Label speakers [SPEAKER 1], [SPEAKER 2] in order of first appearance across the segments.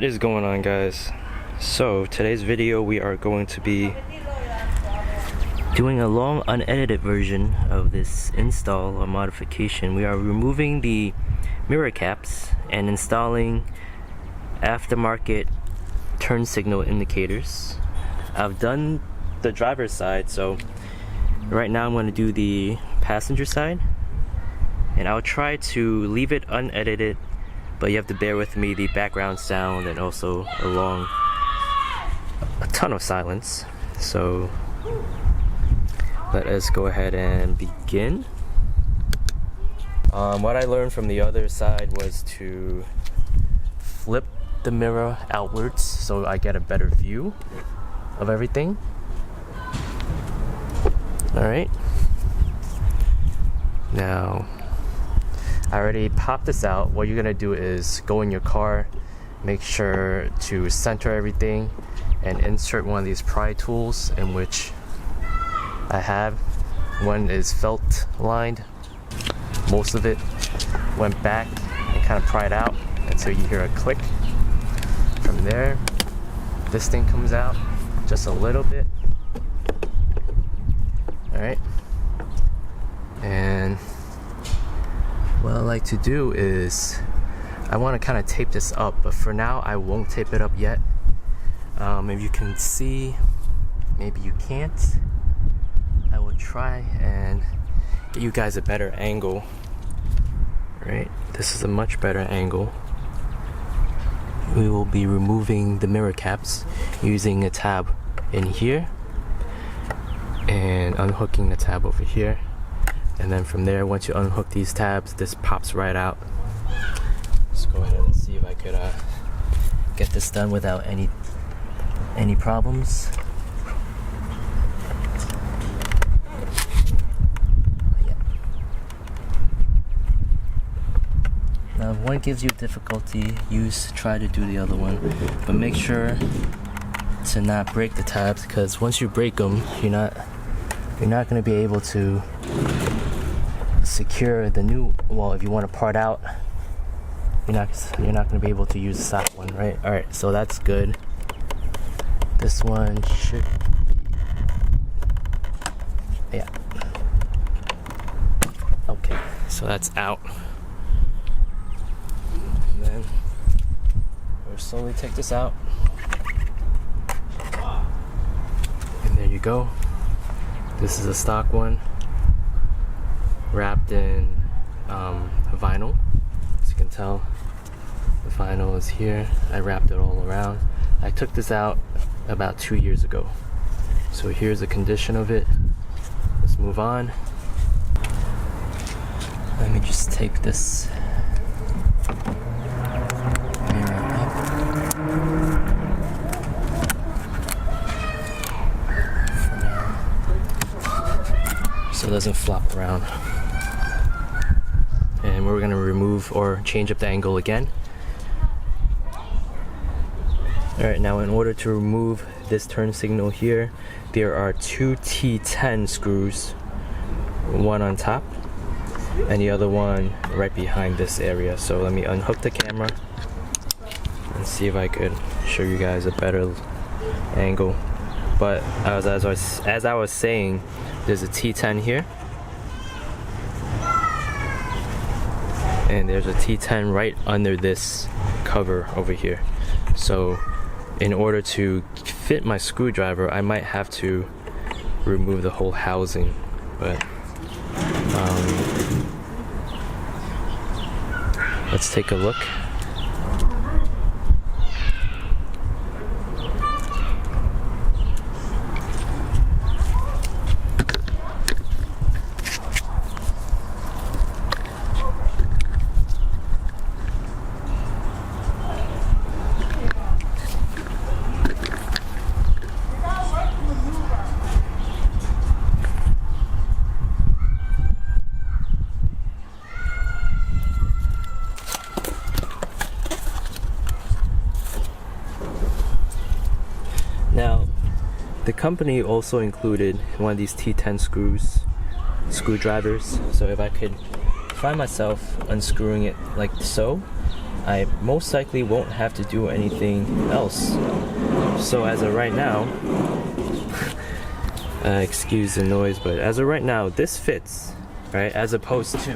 [SPEAKER 1] What is going on, guys? So today's video we are going to be doing a long unedited version of this install or modification. We are removing the mirror caps and installing aftermarket turn signal indicators. I've done the driver's side, so right now I'm going to do the passenger side, and I'll try to leave it unedited, but you have to bear with me, the background sound and also a ton of silence. So let us go ahead and begin. What I learned from the other side was to flip the mirror outwards so I get a better view of everything. Alright, now I already popped this out. What you're gonna do is go in your car, make sure to center everything, and insert one of these pry tools, in which I have. One is felt lined. Most of it went back and kind of pried out until you hear a click. From there, this thing comes out just a little bit. Alright, and what I like to do is I want to kind of tape this up, but for now I won't tape it up yet. Maybe you can see, maybe you can't. I will try and get you guys a better angle. Right, this is a much better angle. We will be removing the mirror caps using a tab in here and unhooking the tab over here, and then from there, once you unhook these tabs, this pops right out. Let's go ahead and see if I could get this done without any problems. Yeah. Now if one gives you difficulty, try to do the other one, but make sure to not break the tabs, because once you break them, you're not going to be able to secure the new. Well, if you want to part out, you're not going to be able to use the stock one, right? All right, so that's good. This one should be, yeah. Okay, so that's out. And then we'll slowly take this out. And there you go. This is a stock one, wrapped in vinyl. As you can tell, the vinyl is here. I wrapped it all around. I took this out about 2 years ago. So here's the condition of it. Let's move on. Let me just take this mirror up. So it doesn't flop around. And we're gonna remove or change up the angle again. Alright, now in order to remove this turn signal here, there are two T10 screws, one on top and the other one right behind this area. So let me unhook the camera and see if I could show you guys a better angle. But as I was saying, there's a T10 here, and there's a T10 right under this cover over here. So in order to fit my screwdriver, I might have to remove the whole housing, but let's take a look. Now, the company also included one of these T10 screwdrivers. So if I could find myself unscrewing it like so, I most likely won't have to do anything else. So as of right now, excuse the noise, but as of right now, this fits, right? As opposed to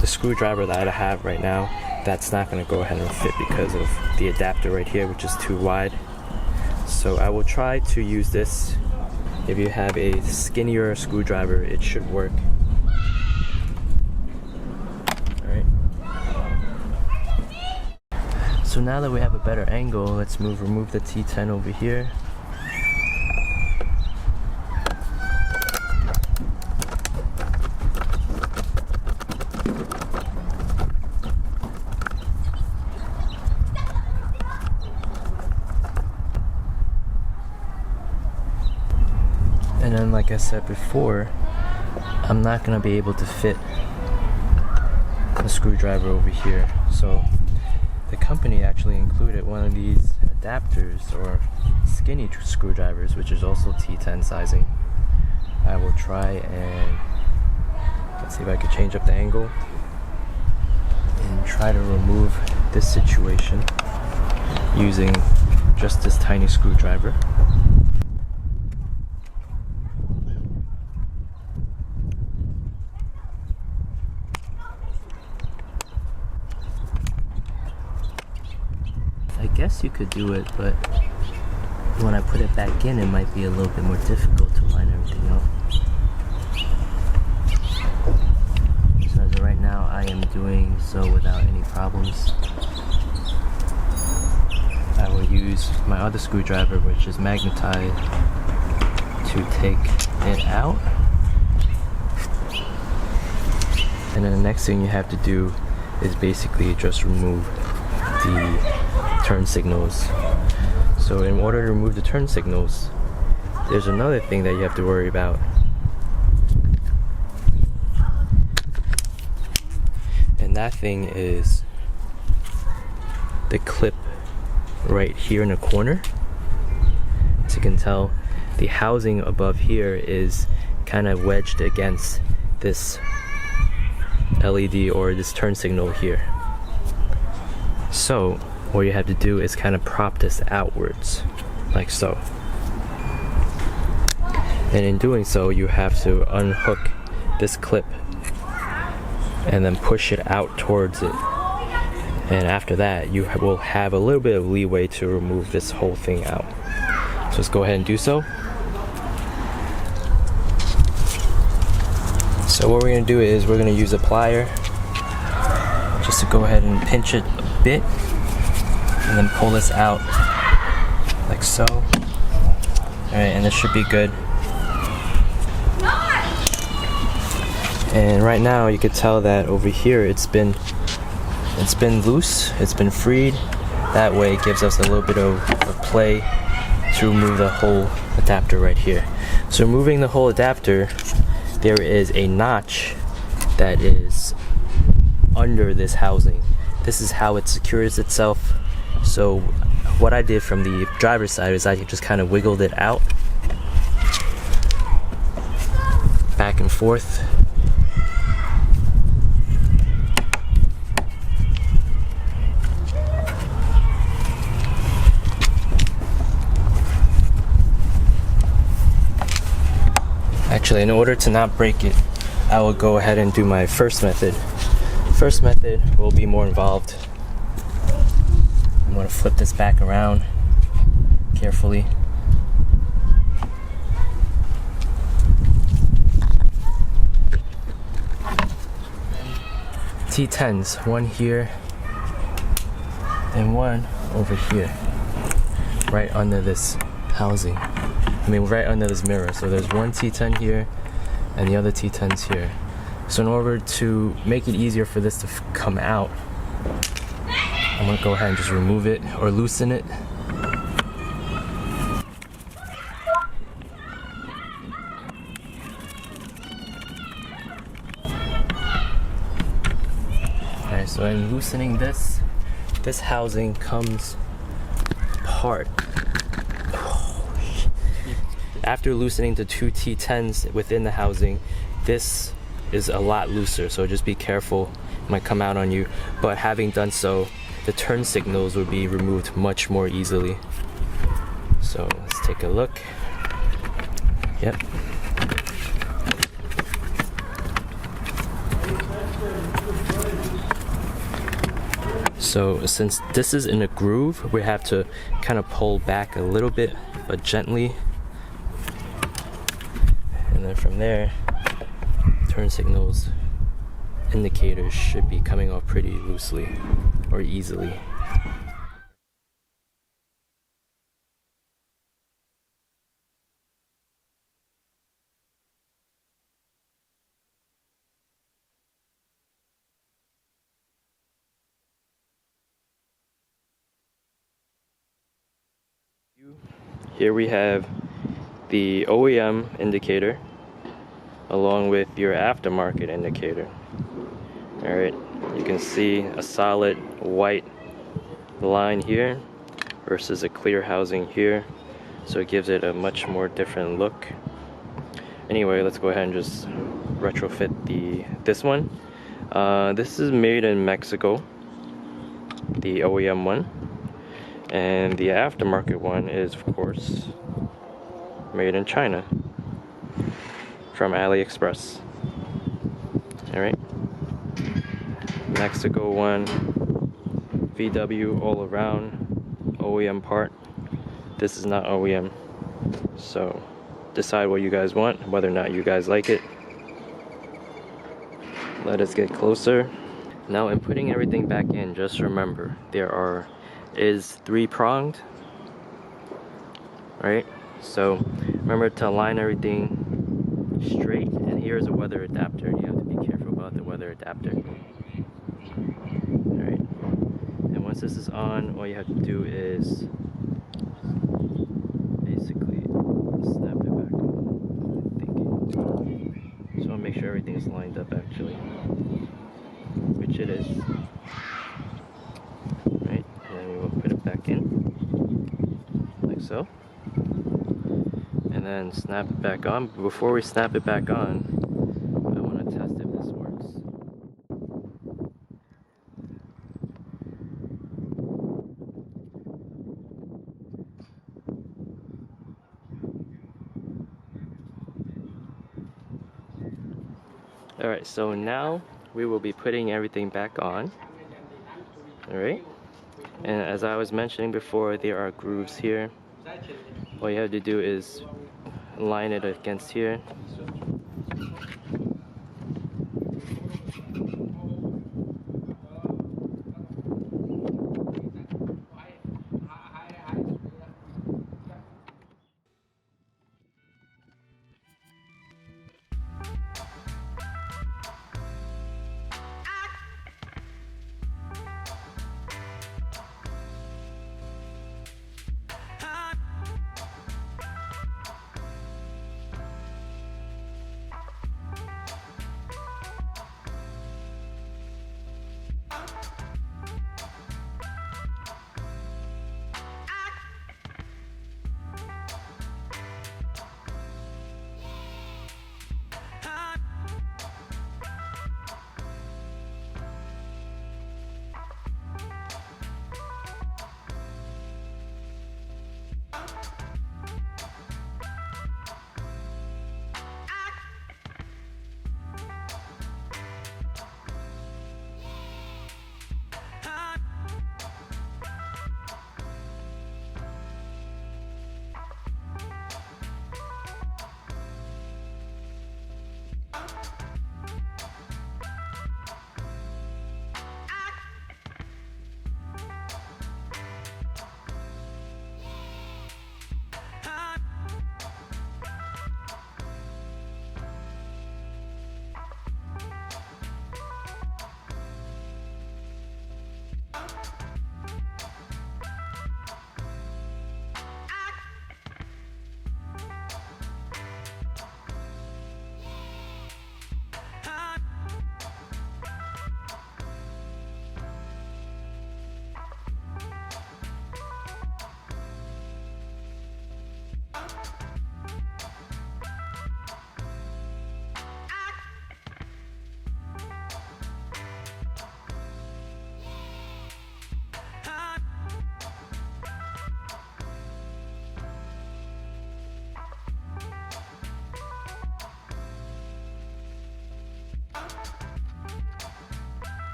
[SPEAKER 1] the screwdriver that I have right now, that's not going to go ahead and fit because of the adapter right here, which is too wide. So I will try to use this. If you have a skinnier screwdriver, it should work. Alright. So now that we have a better angle, let's remove the T10 over here. And then, like I said before, I'm not gonna be able to fit the screwdriver over here. So the company actually included one of these adapters or skinny screwdrivers, which is also T10 sizing. I will try and let's see if I can change up the angle and try to remove this situation using just this tiny screwdriver. I guess you could do it, but when I put it back in, it might be a little bit more difficult to line everything up. So as of right now, I am doing so without any problems. I will use my other screwdriver, which is magnetized, to take it out. And then the next thing you have to do is basically just remove the turn signals. So in order to remove the turn signals, there's another thing that you have to worry about. And that thing is the clip right here in the corner. As you can tell, the housing above here is kind of wedged against this LED or this turn signal here. So what you have to do is kind of prop this outwards, like so. And in doing so, you have to unhook this clip and then push it out towards it. And after that, you will have a little bit of leeway to remove this whole thing out. So let's go ahead and do so. So what we're going to do is we're going to use a plier just to go ahead and pinch it a bit. And then pull this out like so. Alright, and this should be good. And right now you could tell that over here it's been loose, it's been freed. That way it gives us a little bit of play to remove the whole adapter right here. So removing the whole adapter, there is a notch that is under this housing. This is how it secures itself. So what I did from the driver's side is I just kind of wiggled it out, back and forth. Actually, in order to not break it, I will go ahead and do my first method. First method will be more involved. I'm going to flip this back around carefully. T10s, one here and one over here, right under this housing. Right under this mirror. So there's one T10 here and the other T10's here. So in order to make it easier for this to come out, I'm going to go ahead and just remove it or loosen it. Alright, so in loosening this housing comes apart. After loosening the two T10s within the housing, this is a lot looser, so just be careful, it might come out on you. But having done so, the turn signals will be removed much more easily. So let's take a look. Yep. So since this is in a groove, we have to kind of pull back a little bit, but gently. And then from there, turn signals indicators should be coming off pretty loosely or easily. Here we have the OEM indicator along with your aftermarket indicator. Alright, you can see a solid white line here versus a clear housing here, so it gives it a much more different look. Anyway, let's go ahead and just retrofit this one. This is made in Mexico, the OEM one. And the aftermarket one is, of course, made in China from AliExpress. Alright. Mexico one, VW all around, OEM part. This is not OEM. So decide what you guys want, whether or not you guys like it. Let us get closer. Now in putting everything back in, just remember there is 3-pronged, right? So remember to align everything straight, and here's a weather adapter. You have to be careful about the weather adapter. Alright, and once this is on, all you have to do is basically snap it back on, I think. Just want to make sure everything is lined up actually, which it is. Right, and then we will put it back in, like so. And then snap it back on. But before we snap it back on, I want to test if this works. Alright, so now we will be putting everything back on. Alright, and as I was mentioning before, there are grooves here. All you have to do is line it against here.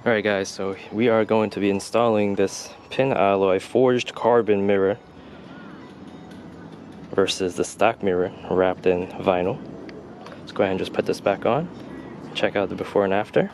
[SPEAKER 1] Alright guys, so we are going to be installing this pin alloy forged carbon mirror versus the stock mirror wrapped in vinyl. Let's go ahead and just put this back on. Check out the before and after.